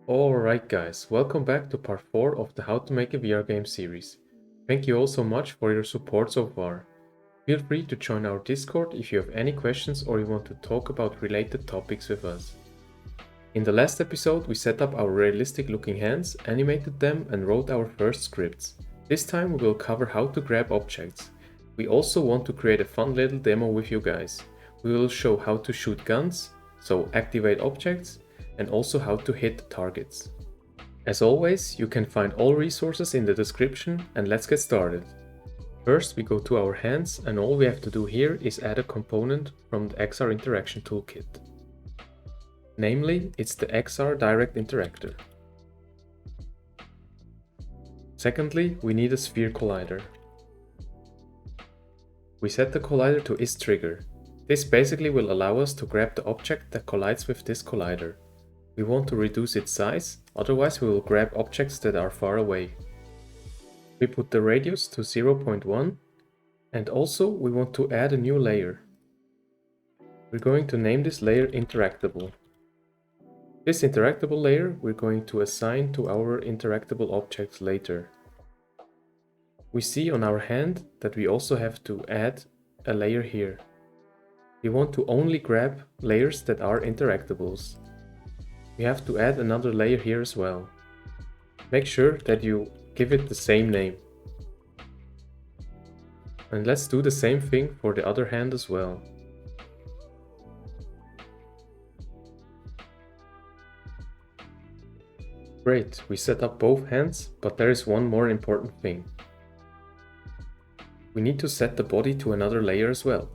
Alright guys, welcome back to part 4 of the How to Make a VR Game series. Thank you all so much for your support so far. Feel free to join our Discord if you have any questions or you want to talk about related topics with us. In the last episode we set up our realistic looking hands, animated them and wrote our first scripts. This time we will cover how to grab objects. We also want to create a fun little demo with you guys. We will show how to shoot guns, so activate objects, and also how to hit targets. As always, you can find all resources in the description and let's get started. First we go to our hands and all we have to do here is add a component from the XR Interaction Toolkit. Namely, it's the XR Direct Interactor. Secondly, we need a sphere collider. We set the collider to isTrigger. This basically will allow us to grab the object that collides with this collider. We want to reduce its size, otherwise we will grab objects that are far away. We put the radius to 0.1 and also we want to add a new layer. We're going to name this layer Interactable. This interactable layer we're going to assign to our interactable objects later. We see on our hand that we also have to add a layer here. We want to only grab layers that are interactables. We have to add another layer here as well. Make sure that you give it the same name. And let's do the same thing for the other hand as well. Great, we set up both hands, but there is one more important thing. We need to set the body to another layer as well.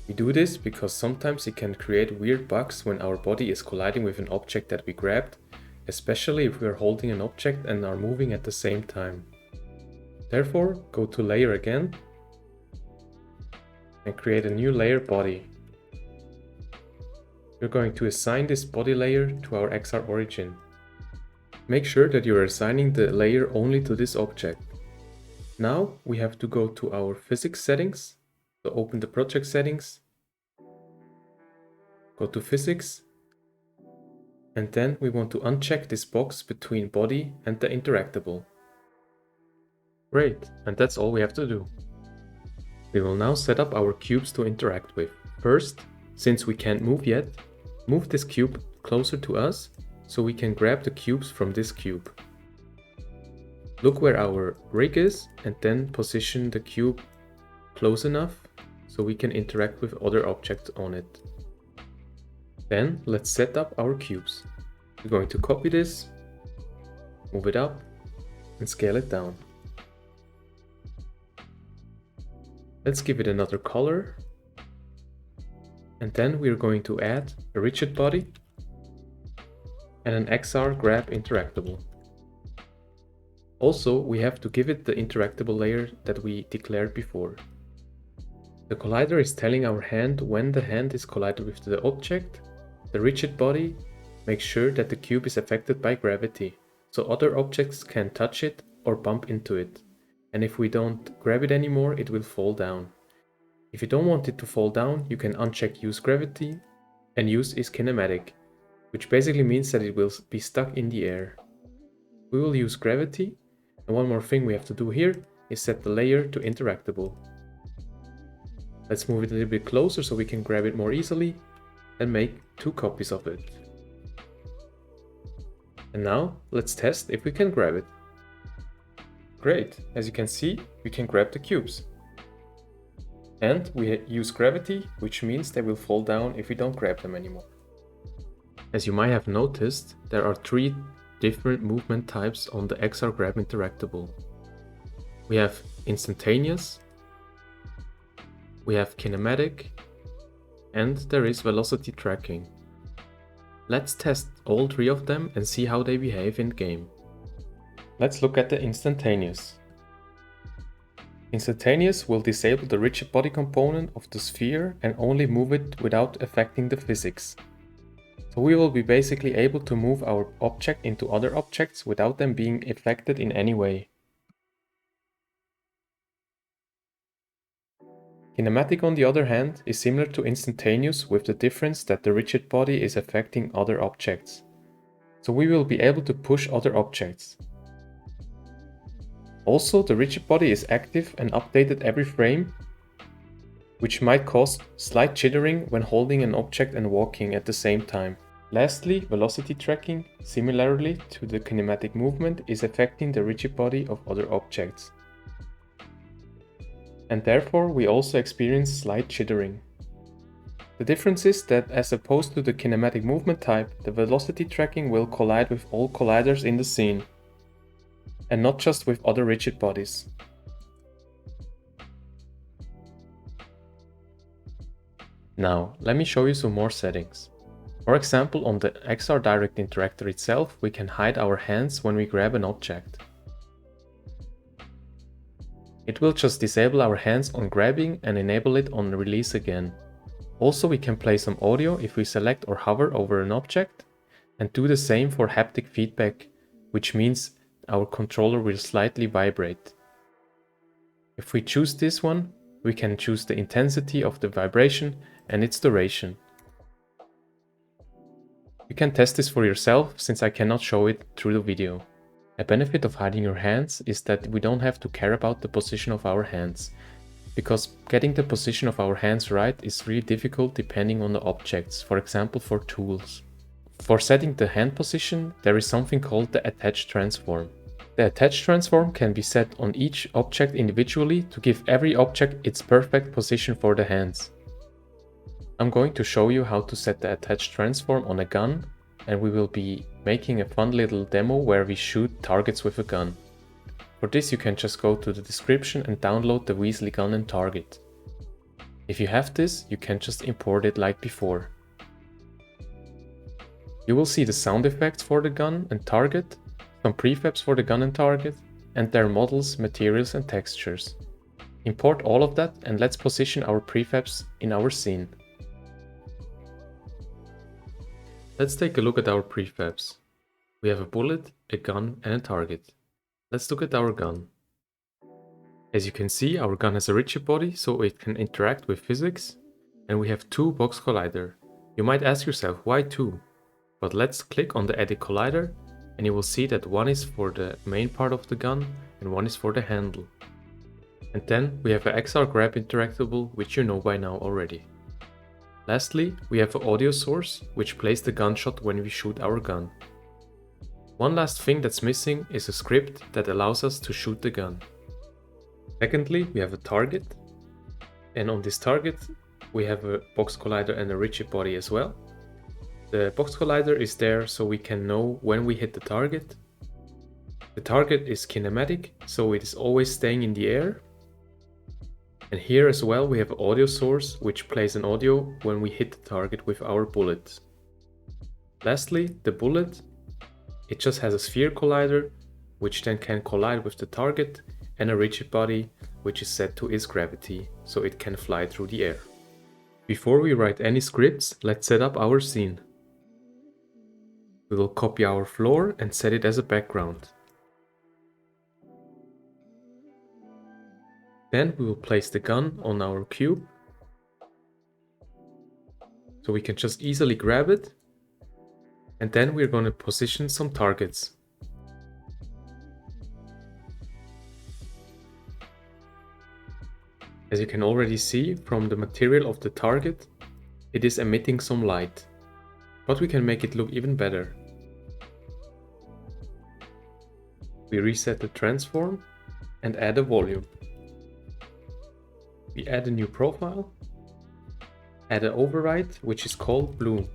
We do this because sometimes it can create weird bugs when our body is colliding with an object that we grabbed, especially if we are holding an object and are moving at the same time. Therefore, go to Layer again and create a new layer body. We're going to assign this body layer to our XR origin. Make sure that you are assigning the layer only to this object. Now we have to go to our physics settings. So open the project settings, go to physics, and then we want to uncheck this box between body and the interactable. Great, and that's all we have to do. We will now set up our cubes to interact with. First, since we can't move yet, move this cube closer to us so we can grab the cubes from this cube. Look where our rig is and then position the cube close enough so we can interact with other objects on it. Then let's set up our cubes. We're going to copy this, move it up and scale it down. Let's give it another color and then we're going to add a rigid body and an XR grab interactable. Also, we have to give it the interactable layer that we declared before. The collider is telling our hand when the hand is collided with the object. The rigid body makes sure that the cube is affected by gravity, so other objects can touch it or bump into it. And if we don't grab it anymore, it will fall down. If you don't want it to fall down, you can uncheck Use Gravity and use is kinematic, which basically means that it will be stuck in the air. We will use gravity, and one more thing we have to do here is set the layer to interactable. Let's move it a little bit closer so we can grab it more easily and make 2 copies of it. And now let's test if we can grab it. Great, as you can see, we can grab the cubes. And we use gravity, which means they will fall down if we don't grab them anymore. As you might have noticed, there are 3 different movement types on the XR Grab Interactable. We have instantaneous, we have kinematic, and there is velocity tracking. Let's test all 3 of them and see how they behave in game. Let's look at the instantaneous. Instantaneous will disable the rigid body component of the sphere and only move it without affecting the physics. So we will be basically able to move our object into other objects without them being affected in any way. Kinematic, on the other hand, is similar to instantaneous with the difference that the rigid body is affecting other objects. so we will be able to push other objects. Also, the rigid body is active and updated every frame, which might cause slight jittering when holding an object and walking at the same time. Lastly, velocity tracking, similarly to the kinematic movement, is affecting the rigid body of other objects. And therefore we also experience slight jittering. The difference is that as opposed to the kinematic movement type, the velocity tracking will collide with all colliders in the scene, and not just with other rigid bodies. Now, let me show you some more settings. For example, on the XR Direct Interactor itself, we can hide our hands when we grab an object. It will just disable our hands on grabbing and enable it on release again. Also, we can play some audio if we select or hover over an object, and do the same for haptic feedback, which means our controller will slightly vibrate. If we choose this one, we can choose the intensity of the vibration and its duration. You can test this for yourself since I cannot show it through the video. A benefit of hiding your hands is that we don't have to care about the position of our hands, because getting the position of our hands right is really difficult depending on the objects, for example for tools. For setting the hand position, there is something called the attach transform. The attach transform can be set on each object individually to give every object its perfect position for the hands. I'm going to show you how to set the attach transform on a gun, and we will be making a fun little demo where we shoot targets with a gun. For this you can just go to the description and download the Weasly Gun Target. If you have this, you can just import it like before. You will see the sound effects for the gun and target, some prefabs for the gun and target, and their models, materials and textures. Import all of that and let's position our prefabs in our scene. Let's take a look at our prefabs. We have a bullet, a gun and a target. Let's look at our gun. As you can see, our gun has a rigid body so it can interact with physics, and we have two box collider. You might ask yourself, why two? But let's click on the edit collider and you will see that one is for the main part of the gun and one is for the handle. And then we have an XR grab interactable, which you know by now already. Lastly, we have an audio source, which plays the gunshot when we shoot our gun. One last thing that's missing is a script that allows us to shoot the gun. Secondly, we have a target, and on this target we have a box collider and a rigid body as well. The box collider is there so we can know when we hit the target. The target is kinematic, so it is always staying in the air. And here as well we have an audio source which plays an audio when we hit the target with our bullet. Lastly, the bullet, it just has a sphere collider which then can collide with the target, and a rigid body which is set to its gravity so it can fly through the air. Before we write any scripts, let's set up our scene. We will copy our floor and set it as a background. Then we will place the gun on our cube, so we can just easily grab it, and then we're going to position some targets. As you can already see from the material of the target, it is emitting some light, but we can make it look even better. We reset the transform and add a volume. We add a new profile, add an override which is called bloom.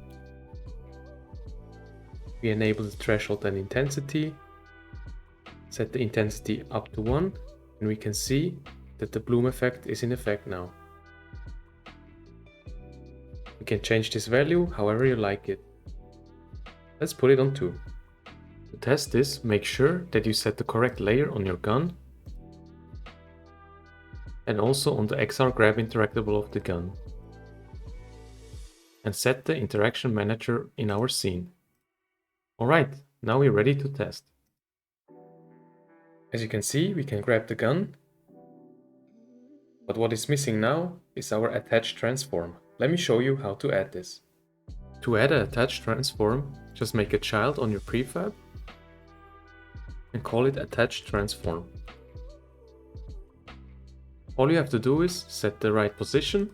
We enable the threshold and intensity, set the intensity up to 1, and we can see that the bloom effect is in effect now. You can change this value however you like it. Let's put it on 2. To test this, make sure that you set the correct layer on your gun and also on the XR grab interactable of the gun. And set the interaction manager in our scene. Alright, now we're ready to test. As you can see, we can grab the gun, but what is missing now is our attach transform. Let me show you how to add this. To add an attach transform, just make a child on your prefab and call it attach transform. All you have to do is set the right position,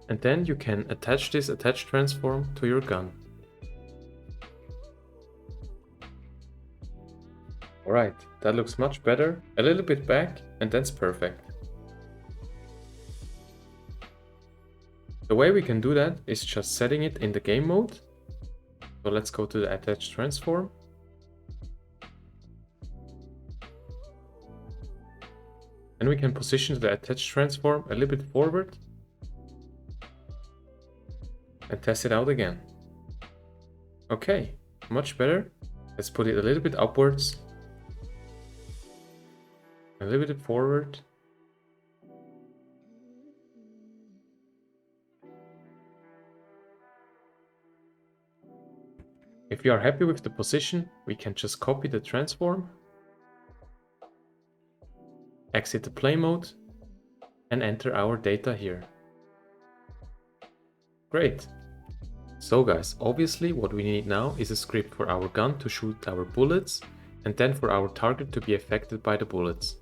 and then you can attach this attach transform to your gun. Alright, that looks much better. A little bit back, and that's perfect. The way we can do that is just setting it in the game mode. So let's go to the attach transform. And we can position the attach transform a little bit forward and test it out again. Okay, much better. Let's put it a little bit upwards, a little bit forward. If we are happy with the position, we can just copy the transform, exit the play mode, and enter our data here. Great. So guys, obviously what we need now is a script for our gun to shoot our bullets, and then for our target to be affected by the bullets.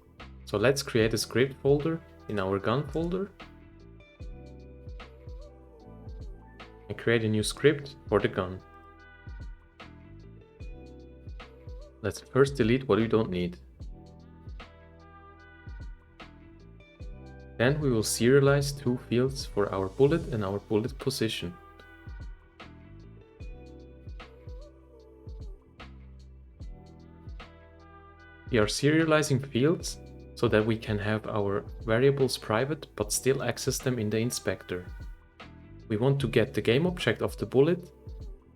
So let's create a script folder in our gun folder and create a new script for the gun. Let's first delete what we don't need. Then we will serialize two fields for our bullet and our bullet position. We are serializing fields so that we can have our variables private but still access them in the inspector. We want to get the game object of the bullet,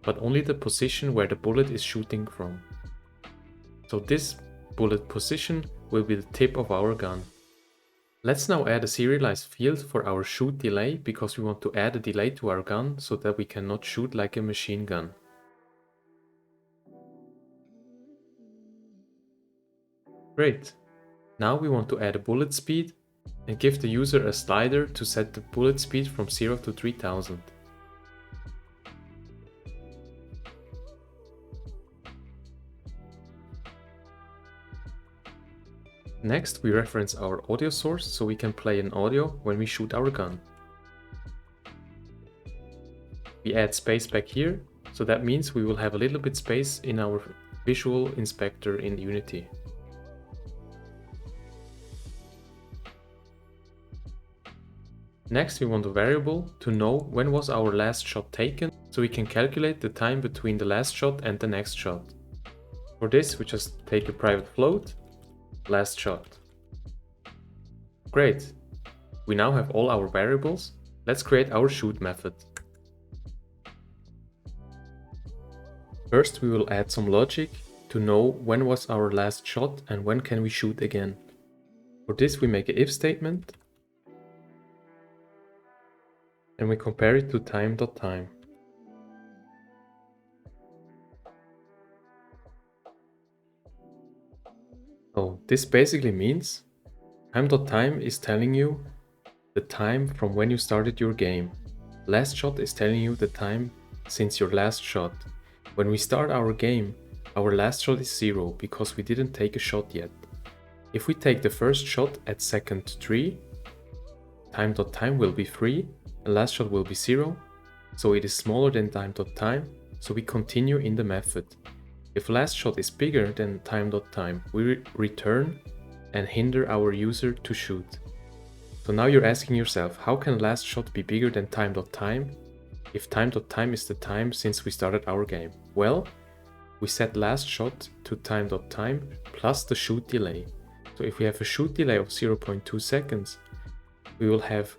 but only the position where the bullet is shooting from. So this bullet position will be the tip of our gun. Let's now add a serialized field for our shoot delay, because we want to add a delay to our gun so that we cannot shoot like a machine gun. Great. Now we want to add a bullet speed and give the user a slider to set the bullet speed from 0 to 3000. Next, we reference our audio source so we can play an audio when we shoot our gun. We add space back here, so that means we will have a little bit space in our visual inspector in Unity. Next, we want a variable to know when was our last shot taken, so we can calculate the time between the last shot and the next shot. For this, we just take a private float, last shot. Great. We now have all our variables. Let's create our shoot method. First, we will add some logic to know when was our last shot and when can we shoot again. For this, we make an if statement and we compare it to time.time. So this basically means time.time is telling you the time from when you started your game. Last shot is telling you the time since your last shot. When we start our game, our last shot is 0 because we didn't take a shot yet. If we take the first shot at second 3, time.time will be 3 and last shot will be 0, so it is smaller than time.time, so we continue in the method. If last shot is bigger than time.time, we return and hinder our user to shoot. So now you're asking yourself, how can last shot be bigger than time.time if time.time is the time since we started our game? Well, we set last shot to time.time plus the shoot delay. So if we have a shoot delay of 0.2 seconds, we will have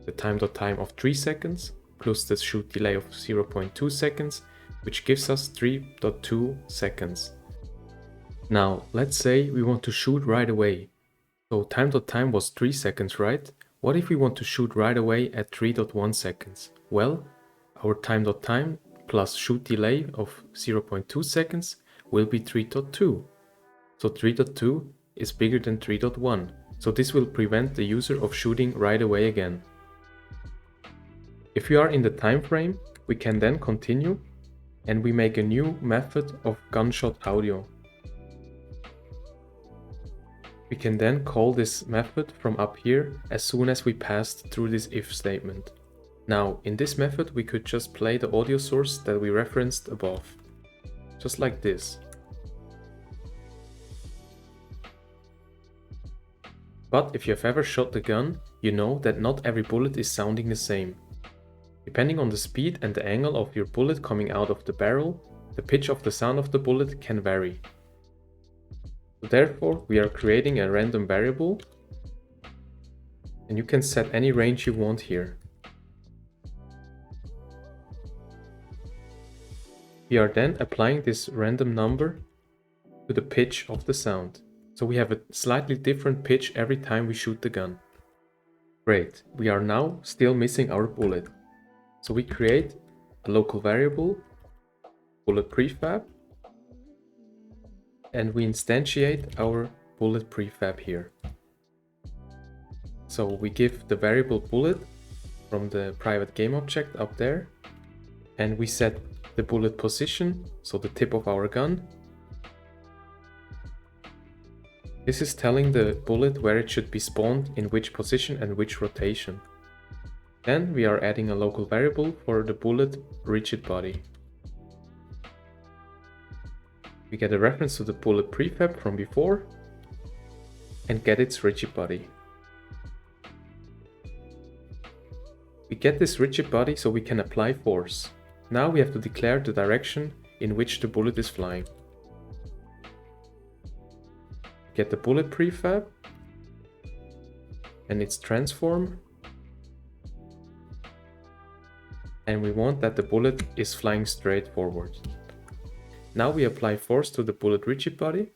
the time.time of 3 seconds plus the shoot delay of 0.2 seconds, which gives us 3.2 seconds. Now, let's say we want to shoot right away. So time.time was 3 seconds, right? What if we want to shoot right away at 3.1 seconds? Well, our time.time plus shoot delay of 0.2 seconds will be 3.2. So 3.2 is bigger than 3.1. So this will prevent the user of shooting right away again. If we are in the time frame, we can then continue and we make a new method of gunshot audio. We can then call this method from up here as soon as we passed through this if statement. Now, in this method, we could just play the audio source that we referenced above, just like this. But if you have ever shot a gun, you know that not every bullet is sounding the same. Depending on the speed and the angle of your bullet coming out of the barrel, the pitch of the sound of the bullet can vary. So therefore, we are creating a random variable, and you can set any range you want here. We are then applying this random number to the pitch of the sound. So we have a slightly different pitch every time we shoot the gun. Great, we are now still missing our bullet. So we create a local variable, bullet prefab, and we instantiate our bullet prefab here. So we give the variable bullet from the private game object up there, and we set the bullet position, so the tip of our gun. This is telling the bullet where it should be spawned, in which position and which rotation. Then we are adding a local variable for the bullet rigid body. We get a reference to the bullet prefab from before and get its rigid body. We get this rigid body so we can apply force. Now we have to declare the direction in which the bullet is flying. Get the bullet prefab and its transform, and we want that the bullet is flying straight forward. Now we apply force to the bullet rigid body,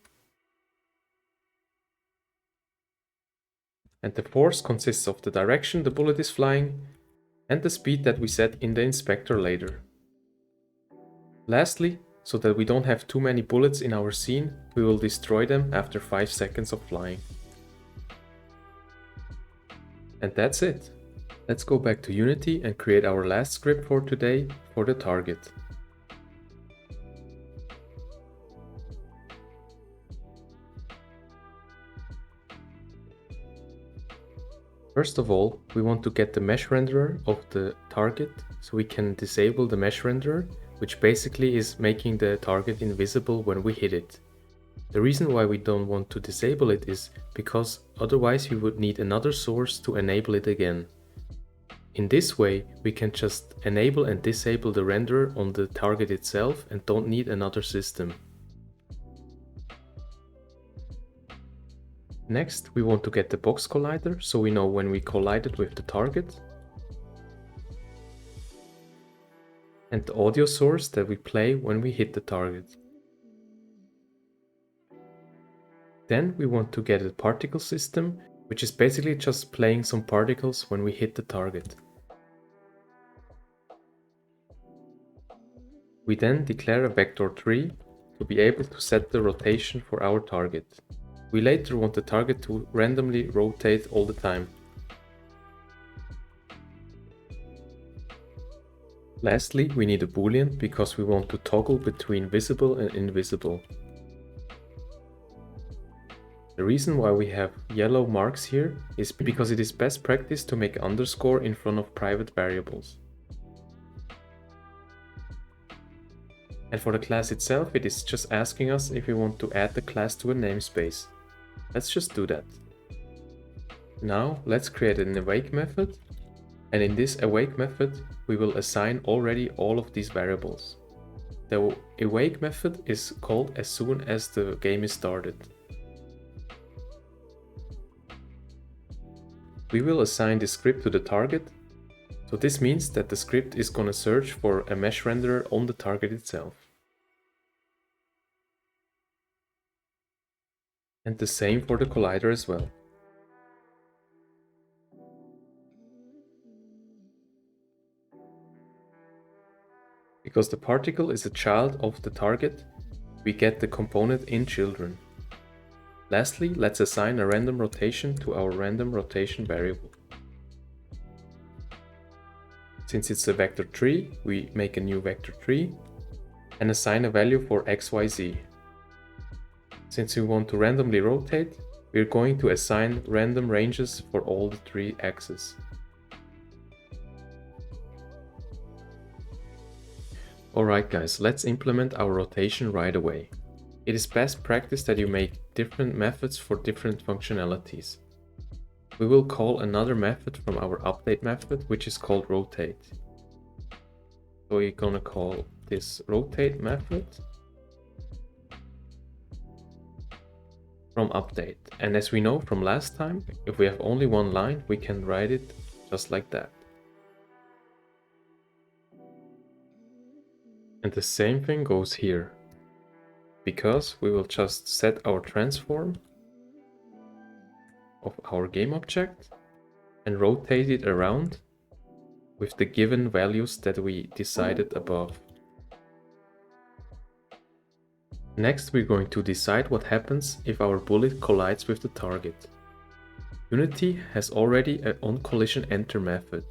and the force consists of the direction the bullet is flying and the speed that we set in the inspector later. Lastly, so that we don't have too many bullets in our scene, we will destroy them after 5 seconds of flying. And that's it. Let's go back to Unity and create our last script for today for the target. First of all, we want to get the mesh renderer of the target so we can disable the mesh renderer, which basically is making the target invisible when we hit it. The reason why we don't want to disable it is because otherwise we would need another source to enable it again. In this way, we can just enable and disable the renderer on the target itself and don't need another system. Next, we want to get the box collider so we know when we collided with the target, and the audio source that we play when we hit the target. Then we want to get a particle system, which is basically just playing some particles when we hit the target. We then declare a vector tree to be able to set the rotation for our target. We later want the target to randomly rotate all the time. Lastly, we need a boolean because we want to toggle between visible and invisible. The reason why we have yellow marks here is because it is best practice to make underscore in front of private variables. And for the class itself, it is just asking us if we want to add the class to a namespace. Let's just do that. Now let's create an awake method, and in this awake method we will assign already all of these variables. The awake method is called as soon as the game is started. We will assign this script to the target, so this means that the script is gonna search for a mesh renderer on the target itself. And the same for the collider as well. Because the particle is a child of the target, we get the component in children. Lastly, let's assign a random rotation to our random rotation variable. Since it's a vector tree, we make a new vector tree and assign a value for XYZ. Since we want to randomly rotate, we're going to assign random ranges for all the 3 axes. Alright guys, let's implement our rotation right away. It is best practice that you make different methods for different functionalities. We will call another method from our update method, which is called rotate. So we're gonna call this rotate method from update. And as we know from last time, if we have only one line, we can write it just like that. And the same thing goes here, because we will just set our transform of our game object and rotate it around with the given values that we decided above. Next, we're going to decide what happens if our bullet collides with the target. Unity has already an onCollisionEnter method.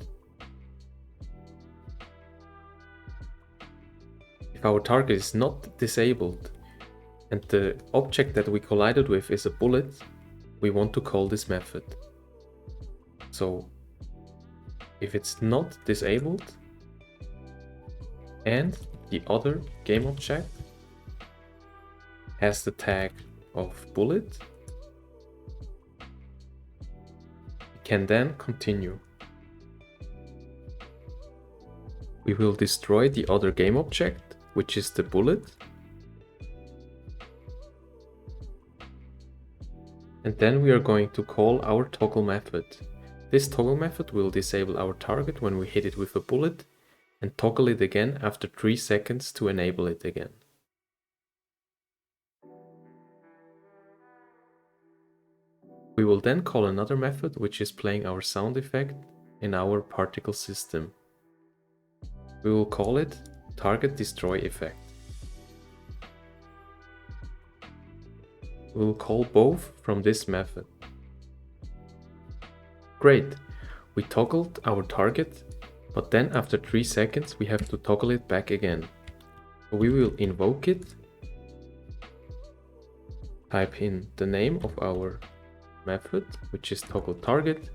If our target is not disabled and the object that we collided with is a bullet, we want to call this method. So if it's not disabled and the other game object has the tag of bullet, we can then continue. We will destroy the other game object, which is the bullet, and then we are going to call our toggle method. This toggle method will disable our target when we hit it with a bullet and toggle it again after 3 seconds to enable it again. We will then call another method which is playing our sound effect in our particle system. We will call it target destroy effect. We will call both from this method. Great, we toggled our target, but then after 3 seconds we have to toggle it back again. So we will invoke it, type in the name of our method, which is toggle target,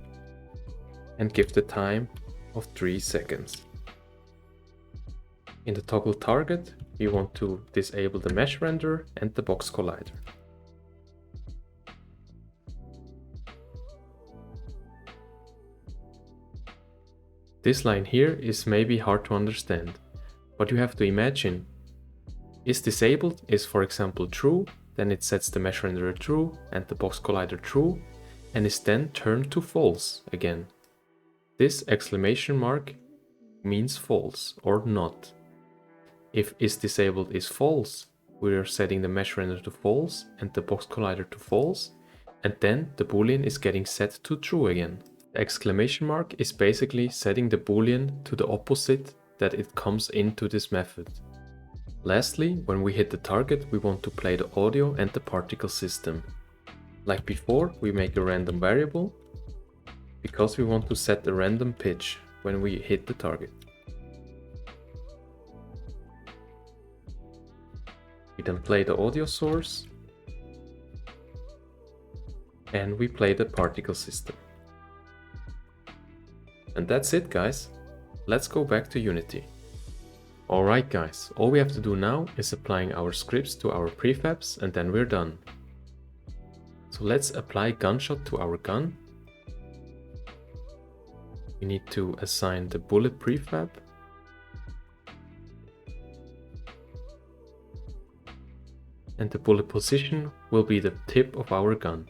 and give the time of 3 seconds. In the toggle target, we want to disable the mesh renderer and the box collider. This line here is maybe hard to understand, but you have to imagine is disabled is for example true, then it sets the mesh renderer true and the box collider true, and is then turned to false again. This exclamation mark means false or not. If is disabled is false, we are setting the mesh renderer to false and the box collider to false, and then the boolean is getting set to true again. The exclamation mark is basically setting the boolean to the opposite that it comes into this method. Lastly, when we hit the target, we want to play the audio and the particle system. Like before, we make a random variable because we want to set a random pitch when we hit the target. We then play the audio source and we play the particle system. And that's it, guys. Let's go back to Unity. Alright guys, all we have to do now is applying our scripts to our prefabs and then we're done. So let's apply gunshot to our gun. We need to assign the bullet prefab. And the bullet position will be the tip of our gun.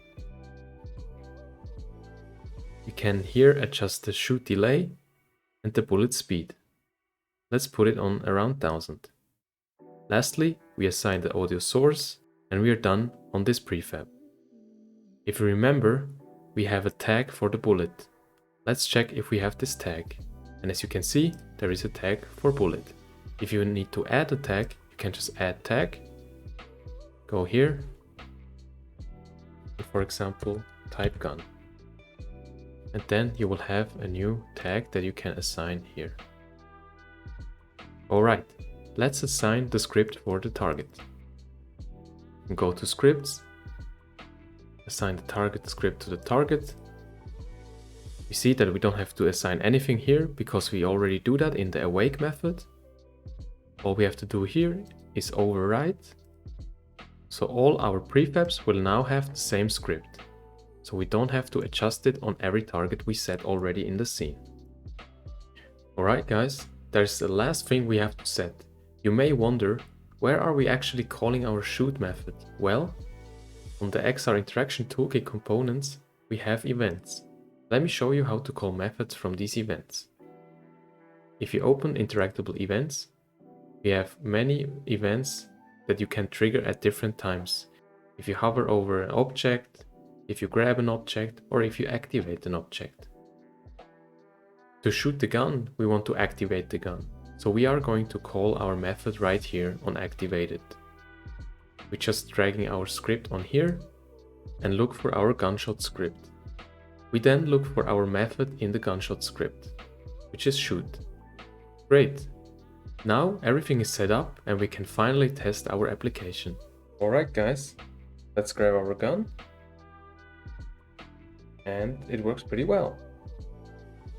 You can here adjust the shoot delay and the bullet speed. Let's put it on around 1000. Lastly, we assign the audio source and we are done on this prefab. If you remember, we have a tag for the bullet. Let's check if we have this tag. And as you can see, there is a tag for bullet. If you need to add a tag, you can just add tag. Go here. For example, type gun. And then you will have a new tag that you can assign here. Alright, let's assign the script for the target. Go to scripts, assign the target script to the target. We see that we don't have to assign anything here because we already do that in the awake method. All we have to do here is override. So all our prefabs will now have the same script. So we don't have to adjust it on every target we set already in the scene. Alright guys, there's the last thing we have to set. You may wonder, where are we actually calling our shoot method? Well, on the XR Interaction Toolkit components, we have events. Let me show you how to call methods from these events. If you open interactable events, we have many events that you can trigger at different times. If you hover over an object, if you grab an object, or if you activate an object. To shoot the gun, we want to activate the gun. So we are going to call our method right here on activated. We're just dragging our script on here and look for our gunshot script. We then look for our method in the gunshot script, which is shoot. Great! Now everything is set up and we can finally test our application. Alright guys, let's grab our gun. And it works pretty well.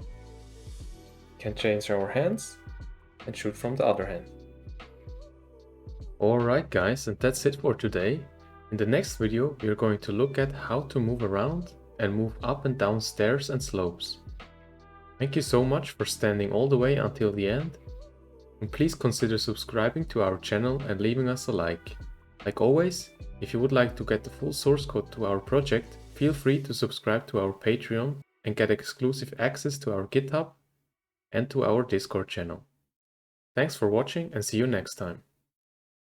We can change our hands and shoot from the other hand. Alright guys, and that's it for today. In the next video we are going to look at how to move around and move up and down stairs and slopes. Thank you so much for standing all the way until the end, and please consider subscribing to our channel and leaving us a like. Like always, if you would like to get the full source code to our project, feel free to subscribe to our Patreon and get exclusive access to our GitHub and to our Discord channel. Thanks for watching and see you next time.